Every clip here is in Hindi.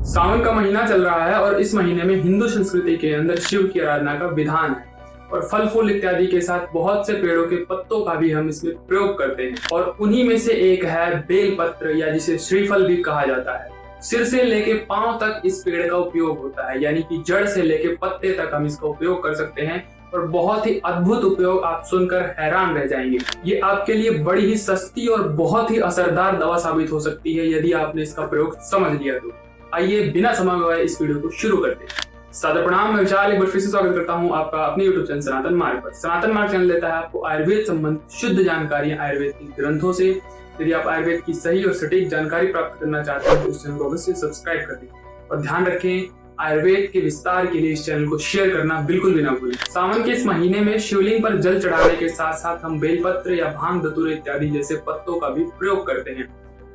सावन का महीना चल रहा है और इस महीने में हिंदू संस्कृति के अंदर शिव की आराधना का विधान है और फल फूल इत्यादि के साथ बहुत से पेड़ों के पत्तों का भी हम इसमें प्रयोग करते हैं और उन्हीं में से एक है बेलपत्र या जिसे श्रीफल भी कहा जाता है। सिर से लेके पांव तक इस पेड़ का उपयोग होता है, यानी कि जड़ से लेके पत्ते तक हम इसका उपयोग कर सकते हैं और बहुत ही अद्भुत उपयोग आप सुनकर हैरान रह जाएंगे। ये आपके लिए बड़ी ही सस्ती और बहुत ही असरदार दवा साबित हो सकती है यदि आपने इसका प्रयोग समझ लिया तो। आइए बिना समय गवाए इस वीडियो को शुरू करते हैं। सादर प्रणाम, मैं विशाल एक बार फिर से स्वागत करता हूं आपका अपने YouTube चैनल सनातन मार्ग पर। सनातन मार्ग चैनल देता है आपको आयुर्वेद संबंधित शुद्ध जानकारियां आयुर्वेद के ग्रंथों से। यदि आप आयुर्वेद की सही और सटीक जानकारी प्राप्त करना चाहते हैं तो इस चैनल को अवश्य सब्सक्राइब कर दें और ध्यान रखें आयुर्वेद के विस्तार के लिए इस चैनल को शेयर करना बिल्कुल भी ना भूलें। सावन के इस महीने में शिवलिंग पर जल चढ़ाने के साथ साथ हम बेलपत्र या भांग धतूरे इत्यादि जैसे पत्तों का भी प्रयोग करते हैं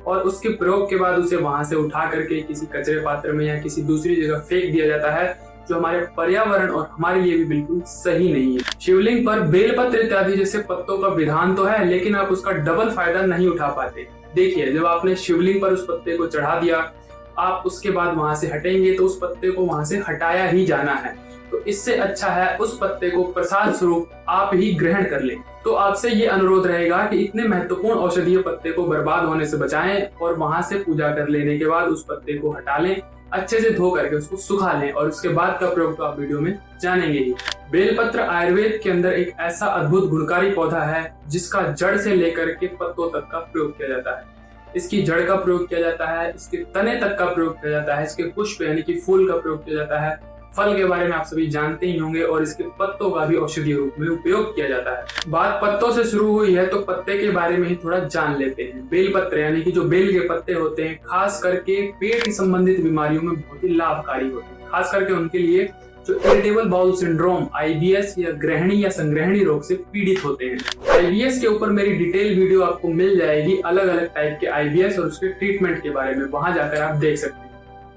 और उसके प्रयोग के बाद उसे वहां से उठा करके किसी कचरे पात्र में या किसी दूसरी जगह फेंक दिया जाता है, जो हमारे पर्यावरण और हमारे लिए भी बिल्कुल सही नहीं है। शिवलिंग पर बेलपत्र इत्यादि जैसे पत्तों का विधान तो है, लेकिन आप उसका डबल फायदा नहीं उठा पाते। देखिए, जब आपने शिवलिंग पर उस पत्ते को चढ़ा दिया, आप उसके बाद वहां से हटेंगे तो उस पत्ते को वहां से हटाया ही जाना है। तो इससे अच्छा है उस पत्ते को प्रसाद स्वरूप आप ही ग्रहण कर लें। तो आपसे ये अनुरोध रहेगा कि इतने महत्वपूर्ण औषधीय पत्ते को बर्बाद होने से बचाएं और वहां से पूजा कर लेने के बाद उस पत्ते को हटा लें, अच्छे से धो करके उसको सुखा लें और उसके बाद का प्रयोग तो आप वीडियो में जानेंगे ही। बेलपत्र आयुर्वेद के अंदर एक ऐसा अद्भुत गुणकारी पौधा है जिसका जड़ से लेकर के पत्तों तक का प्रयोग किया जाता है। इसकी जड़ का प्रयोग किया जाता है, इसके तने तक का प्रयोग किया जाता है, इसके पुष्प यानी कि फूल का प्रयोग किया जाता है, फल के बारे में आप सभी जानते ही होंगे और इसके पत्तों का भी औषधीय रूप में उपयोग किया जाता है। बात पत्तों से शुरू हुई है तो पत्ते के बारे में ही थोड़ा जान लेते हैं। बेलपत्र यानी कि जो बेल के पत्ते होते हैं खास करके पेट संबंधित बीमारियों में बहुत ही लाभकारी होते हैं, खास करके उनके लिए जो इरिटेबल बाउल सिंड्रोम IBS या ग्रहणी या संग्रहणी रोग से पीड़ित होते हैं। IBS के ऊपर मेरी डिटेल वीडियो आपको मिल जाएगी, अलग अलग टाइप के IBS और उसके ट्रीटमेंट के बारे में, वहां जाकर आप देख सकते हैं।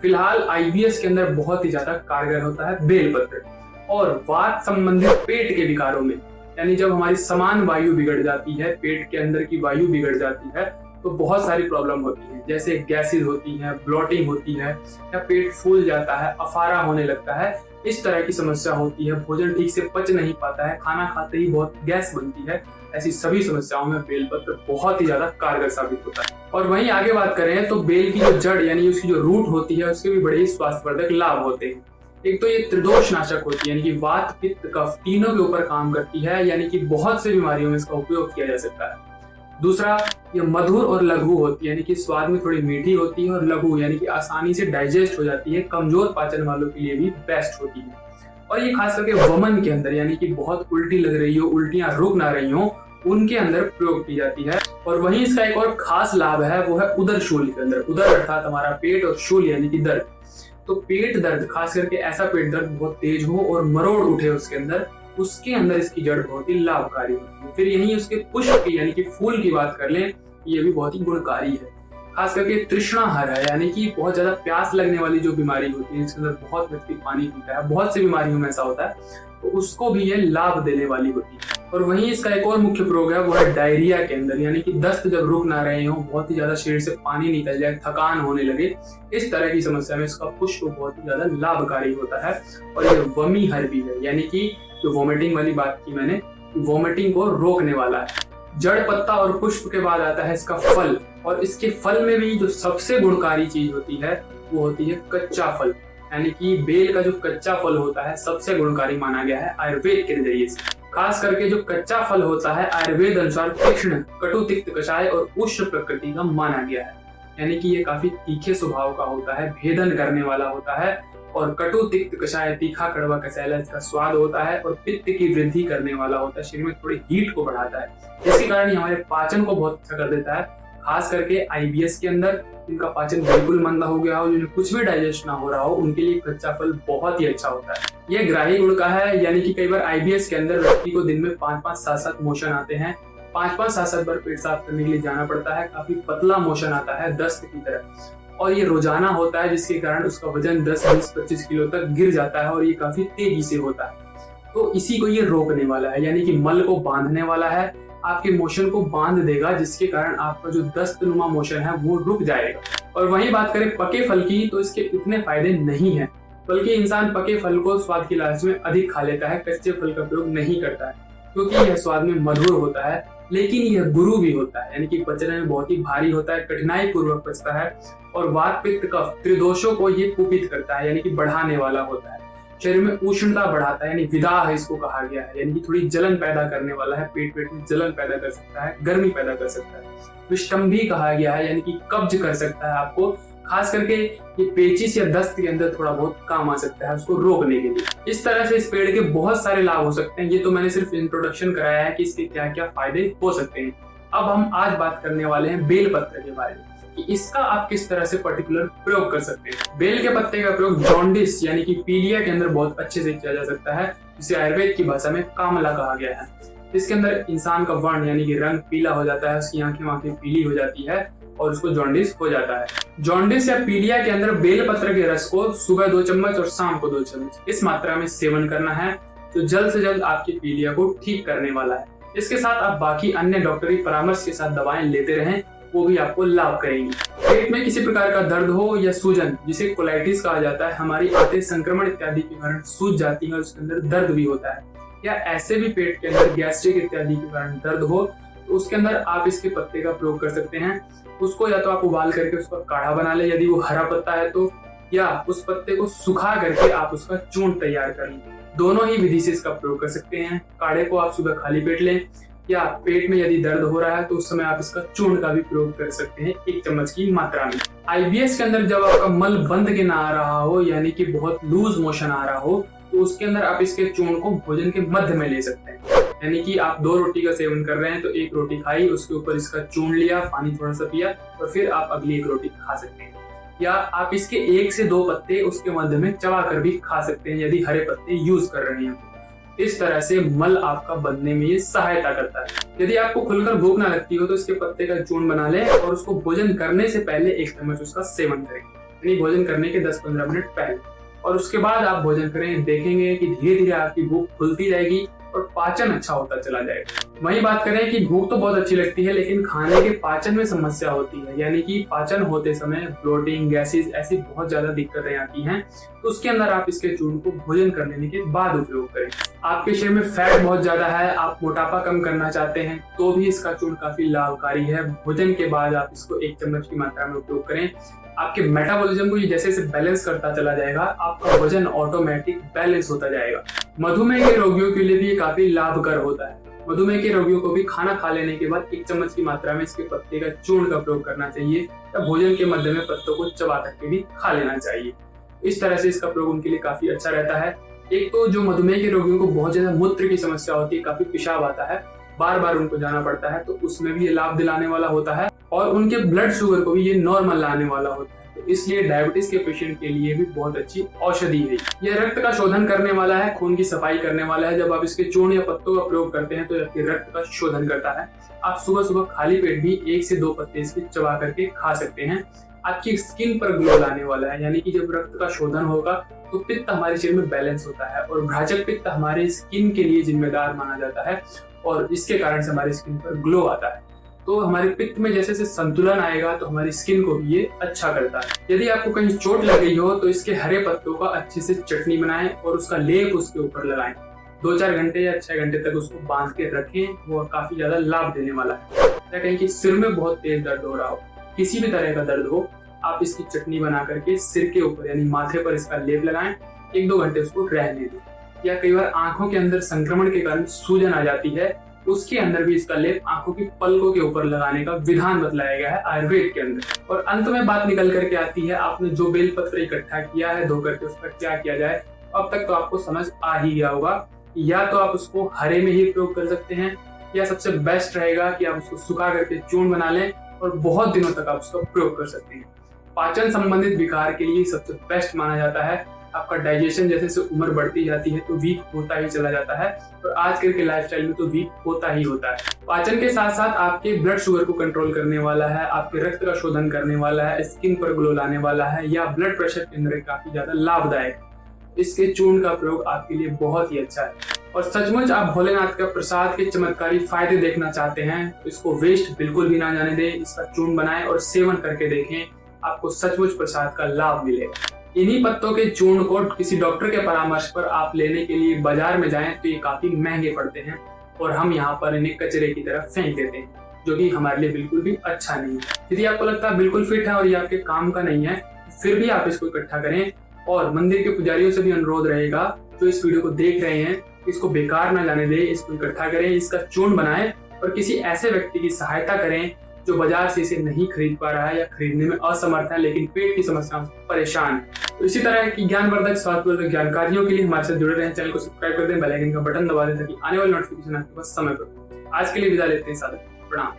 फिलहाल IBS के अंदर बहुत ही ज्यादा कारगर होता है बेलपत्र। और वात संबंधित पेट के विकारों में, यानी जब हमारी समान वायु बिगड़ जाती है, पेट के अंदर की वायु बिगड़ जाती है तो बहुत सारी प्रॉब्लम होती है, जैसे गैसेज होती है, ब्लॉटिंग होती है या पेट फूल जाता है, अफारा होने लगता है, इस तरह की समस्या होती है, भोजन ठीक से पच नहीं पाता है, खाना खाते ही बहुत गैस बनती है। ऐसी सभी समस्याओं में बेलपत्र बहुत ही ज्यादा कारगर साबित होता है। और वहीं आगे बात करें तो बेल की जो जड़ यानी उसकी जो रूट होती है उसके भी बड़े ही स्वास्थ्यवर्धक लाभ होते हैं। एक तो ये त्रिदोष नाशक होती है, यानी कि वात पित्त कफ तीनों के ऊपर काम करती है, यानी कि बहुत से बीमारियों में इसका उपयोग किया जा सकता है। दूसरा, ये मधुर और लघु होती है, यानी कि स्वाद में थोड़ी मीठी होती है, और लघु यानी कि आसानी से डाइजेस्ट हो जाती है, कमजोर पाचन वालों के लिए भी बेस्ट होती है। और ये खास करके वमन के अंदर, यानी कि बहुत उल्टी लग रही हो, उल्टियां रुक ना रही हो, उनके अंदर प्रयोग की जाती है। और वहीं इसका एक और खास लाभ है, वो है उदर शूल के अंदर। उदर अर्थात हमारा पेट और शूल यानी कि दर्द। तो पेट दर्द, खास करके ऐसा पेट दर्द बहुत तेज हो और मरोड़ उठे उसके अंदर, उसके अंदर इसकी जड़ बहुत ही लाभकारी होती है। फिर यहीं उसके पुष्प की यानी कि फूल की बात कर लें, ये भी बहुत ही गुणकारी है। खास करके तृष्णा हर है, यानी कि बहुत ज्यादा प्यास लगने वाली जो बीमारी होती है, इसके अंदर बहुत व्यक्ति पानी पीता है, बहुत सी बीमारियों में ऐसा होता है, तो उसको भी ये लाभ देने वाली होती है। और वहीं इसका एक और मुख्य प्रयोग है, वो है डायरिया के अंदर, यानी कि दस्त जब रुक ना रहे हो, बहुत ही ज्यादा शरीर से पानी निकल जाए, थकान होने लगे, इस तरह की समस्या में इसका पुष्प बहुत ही ज्यादा लाभकारी होता है। और ये वमी हर भी है, यानी कि जो वोमिटिंग वाली बात की मैंने, वोमिटिंग को रोकने वाला है। जड़ पत्ता और पुष्प के बाद आता है इसका फल, और इसके फल में भी जो सबसे गुणकारी चीज होती है वो होती है कच्चा फल, यानी कि बेल का जो कच्चा फल होता है सबसे गुणकारी माना गया है आयुर्वेद के नजरिए से। खास करके जो कच्चा फल होता है आयुर्वेद अनुसार तीक्ष्ण, कटु, तिक्त, कषाय और उष्ण प्रकृति का माना गया है, यानी कि ये काफी तीखे स्वभाव का होता है, भेदन करने वाला होता है। और कटु, तिक्त, कषाय, तीखा, कड़वा, कसैला इसका स्वाद होता है और पित्त की वृद्धि करने वाला होता है, शरीर में थोड़ी हीट को बढ़ाता है, जिसके कारण ये हमारे पाचन को बहुत अच्छा कर देता है। खास करके IBS के अंदर जिनका पाचन बिल्कुल मंदा हो गया हो, जिन्हें कुछ भी डाइजेस्ट ना हो रहा हो, उनके लिए कच्चा फल बहुत ही अच्छा होता है। यह ग्राही गुण का है, यानी कि कई बार IBS के अंदर व्यक्ति को दिन में 5-5, 7-7 मोशन आते हैं, 5-5, 7-7 बार पेट साफ करने के लिए जाना पड़ता है, काफी पतला मोशन आता है दस्त की तरह, और ये रोजाना होता है, जिसके कारण उसका वजन 10, 20, 25 किलो तक गिर जाता है और ये काफी तेजी से होता है। तो इसी को ये रोकने वाला है, यानी कि मल को बांधने वाला है, आपके मोशन को बांध देगा, जिसके कारण आपका जो दस्तनुमा मोशन है वो रुक जाएगा। और वहीं बात करें पके फल की, तो इसके इतने फायदे नहीं है, बल्कि इंसान पके फल को स्वाद की लालच में अधिक खा लेता है, कच्चे फल का प्रयोग नहीं करता है, क्योंकि यह स्वाद में मधुर होता है, लेकिन यह गुरु भी होता है, यानी कि पचने में बहुत ही भारी होता है, कठिनाई पूर्वक पचता है और वात पित्त कफ त्रिदोषों को ये कुपित करता है, यानी कि बढ़ाने वाला होता है। शरीर में उष्णता बढ़ाता है, यानी विदाह इसको कहा गया है, यानी कि थोड़ी जलन पैदा करने वाला है, पेट में जलन पैदा कर सकता है, गर्मी पैदा कर सकता है। विष्टम्भी कहा गया है, यानी कि कब्ज कर सकता है आपको, खास करके ये पेचिश या दस्त के अंदर थोड़ा बहुत काम आ सकता है उसको रोकने के लिए। इस तरह से इस पेड़ के बहुत सारे लाभ हो सकते हैं। ये तो मैंने सिर्फ इंट्रोडक्शन कराया है कि इसके क्या क्या फायदे हो सकते हैं। अब हम आज बात करने वाले हैं बेल पत्र के बारे में कि इसका आप किस तरह से पर्टिकुलर प्रयोग कर सकते हैं। बेल के पत्ते का प्रयोग जॉन्डिस यानी कि पीलिया के अंदर बहुत अच्छे से किया जा सकता है, जिसे आयुर्वेद की भाषा में कामला कहा गया है। इसके अंदर इंसान का वर्ण यानी कि रंग पीला हो जाता है, उसकी आंखें पीली हो जाती है और उसको जॉन्डिस हो जाता है। जॉन्डिस या पीलिया के अंदर बेल पत्र के रस को सुबह 2 चम्मच और शाम को 2 चम्मच इस मात्रा में सेवन करना है, जो जल्द से जल्द आपकी पीलिया को ठीक करने वाला है। इसके साथ आप बाकी अन्य डॉक्टरी परामर्श के साथ दवाएं लेते रहें, वो भी आपको लाभ करेंगी। पेट में किसी प्रकार का दर्द हो या सूजन, जिसे कोलाइटिस कहा जाता है, हमारी आंतें संक्रमण इत्यादि के कारण सूज जाती है और उसके अंदर दर्द भी होता है, या ऐसे भी पेट के अंदर गैस्ट्रिक इत्यादि के कारण दर्द हो, तो उसके अंदर आप इसके पत्ते का प्रयोग कर सकते हैं। उसको या तो आप उबाल करके उसका काढ़ा बना ले, यदि वो हरा पत्ता है तो, या उस पत्ते को सुखा करके आप उसका चूर्ण तैयार कर लें। दोनों ही विधि से इसका प्रयोग कर सकते हैं। काढ़े को आप सुबह खाली पेट लें, या पेट में यदि दर्द हो रहा है तो उस समय आप इसका चूर्ण का भी प्रयोग कर सकते हैं 1 चम्मच की मात्रा में। IBS के अंदर जब आपका मल बंद के ना आ रहा हो, यानी कि बहुत लूज मोशन आ रहा हो, तो उसके अंदर आप इसके चूर्ण को भोजन के मध्य में ले सकते हैं। यानी कि आप 2 रोटी का सेवन कर रहे हैं तो 1 रोटी खाई, उसके ऊपर इसका चूर्ण लिया, पानी थोड़ा सा पिया और फिर आप अगली 1 रोटी खा सकते हैं। या आप इसके 1 से 2 पत्ते उसके मध्य में चबा कर भी खा सकते हैं, यदि हरे पत्ते यूज कर रहे हैं। इस तरह से मल आपका बनने में ये सहायता करता है। यदि आपको खुलकर भूख ना लगती हो तो इसके पत्ते का चूर्ण बना लें और उसको भोजन करने से पहले 1 चम्मच उसका सेवन करें, यानी भोजन करने के 10-15 मिनट पहले, और उसके बाद आप भोजन करें। देखेंगे कि धीरे धीरे आपकी भूख खुलती जाएगी और पाचन अच्छा होता चला जाएगा। वहीं बात करें कि भूख तो बहुत अच्छी लगती है, लेकिन खाने के पाचन में समस्या होती है, यानी कि पाचन होते समय ब्लोटिंग, गैसेस, ऐसी बहुत ज्यादा दिक्कतें आती हैं, तो उसके अंदर आप इसके चूर्ण को भोजन कर लेने के बाद उपयोग करें। आपके शरीर में फैट बहुत ज्यादा है, आप मोटापा कम करना चाहते हैं, तो भी इसका चूर्ण काफी लाभकारी है। भोजन के बाद आप इसको 1 चम्मच की मात्रा में उपयोग करें। आपके मेटाबॉलिज्म को जैसे जैसे बैलेंस करता चला जाएगा, आपका वजन ऑटोमेटिक बैलेंस होता जाएगा। मधुमेह के रोगियों के लिए भी ये काफी लाभकर होता है। मधुमेह के रोगियों को भी खाना खा लेने के बाद 1 चम्मच की मात्रा में इसके पत्ते का चूर्ण का प्रयोग करना चाहिए, या भोजन के मध्य में पत्तों को चबा करके भी खा लेना चाहिए। इस तरह से इसका प्रयोग उनके लिए काफी अच्छा रहता है। एक तो जो मधुमेह के रोगियों को बहुत ज्यादा मूत्र की समस्या होती है, काफी पेशाब आता है, बार बार उनको जाना पड़ता है, तो उसमें भी ये लाभ दिलाने वाला होता है, और उनके ब्लड शुगर को भी ये नॉर्मल लाने वाला होता है। तो इसलिए डायबिटीज के पेशेंट के लिए भी बहुत अच्छी औषधि है। यह रक्त का शोधन करने वाला है, खून की सफाई करने वाला है। जब आप इसके चूर्ण या पत्तों का प्रयोग करते हैं तो आपके रक्त का शोधन करता है। आप सुबह सुबह खाली पेट भी 1 से 2 पत्ते इसके चबा करके खा सकते हैं। आपकी स्किन पर ग्लो लाने वाला है, यानी कि जब रक्त का शोधन होगा तो पित्त हमारे शरीर में बैलेंस होता है, और भ्राजक पित्त हमारे स्किन के लिए जिम्मेदार माना जाता है, और इसके कारण से हमारी स्किन पर ग्लो आता है। तो हमारे पित्त में जैसे जैसे संतुलन आएगा तो हमारी स्किन को भी ये अच्छा करता है। यदि आपको कहीं चोट लग गई हो तो इसके हरे पत्तों का अच्छे से चटनी बनाएं और उसका लेप उसके ऊपर लगाएं। 2-4 घंटे या 6 घंटे तक उसको बांध के रखें, वो काफी ज्यादा लाभ देने वाला है। या कहीं कि सिर में बहुत तेज दर्द हो रहा हो, किसी भी तरह का दर्द हो, आप इसकी चटनी बना करके सिर के ऊपर यानी माथे पर इसका लेप लगाएं, 1-2 घंटे उसको रहने दें। या कई बार आंखों के अंदर संक्रमण के कारण सूजन आ जाती है, उसके अंदर भी इसका लेप आंखों की पलकों के ऊपर लगाने का विधान बतलाया गया है आयुर्वेद के अंदर। और अंत में बात निकल करके आती है, आपने जो बेलपत्र इकट्ठा किया है धो करके, उसका क्या किया जाए। अब तक तो आपको समझ आ ही गया होगा, या तो आप उसको हरे में ही प्रयोग कर सकते हैं, या सबसे बेस्ट रहेगा कि आप उसको सुखा करके चूर्ण बना लें और बहुत दिनों तक आप उसका प्रयोग कर सकते हैं। पाचन संबंधित विकार के लिए सबसे बेस्ट माना जाता है। आपका डाइजेशन जैसे जैसे उम्र बढ़ती जाती है तो वीक होता ही चला जाता है, और आजकल के लाइफस्टाइल में तो वीक होता ही होता है। पाचन के साथ साथ आपके ब्लड शुगर को कंट्रोल करने वाला है, आपके रक्त का शोधन करने वाला है, स्किन पर ग्लो लाने वाला है, या ब्लड प्रेशर के अंदर काफी ज्यादा लाभदायक। इसके चूर्ण का प्रयोग आपके लिए बहुत ही अच्छा है। और सचमुच आप भोलेनाथ का प्रसाद के चमत्कारी फायदे देखना चाहते हैं तो इसको वेस्ट बिल्कुल भी ना जाने दें, इसका चूर्ण बनाएं और सेवन करके देखें, आपको सचमुच प्रसाद का लाभ मिलेगा। इन्हीं पत्तों के चूर्ण को किसी डॉक्टर के परामर्श पर आप लेने के लिए बाजार में जाएं तो ये काफी महंगे पड़ते हैं और हम यहाँ पर इन्हें कचरे की तरफ फेंक देते हैं, जो कि हमारे लिए बिल्कुल भी अच्छा नहीं है। यदि आपको लगता है बिल्कुल फिट है और ये आपके काम का नहीं है, फिर भी आप इसको इकट्ठा करें और मंदिर के पुजारियों से भी अनुरोध रहेगा जो इस वीडियो को देख रहे हैं, इसको बेकार ना जाने दें, इसको इकट्ठा करें, इसका चूर्ण बनाएं और किसी ऐसे व्यक्ति की सहायता करें जो बाजार से इसे नहीं खरीद पा रहा है या खरीदने में असमर्थ है लेकिन पेट की समस्या से परेशान है। तो इसी तरह की ज्ञानवर्धक स्वास्थ्यवर्धक जानकारियों के लिए हमारे साथ जुड़े रहें, चैनल को सब्सक्राइब कर दें, बेल आइकन का बटन दबा दें ताकि आने वाली नोटिफिकेशन आपके पास समय पर। आज के लिए विदा लेते हैं, सादर प्रणाम।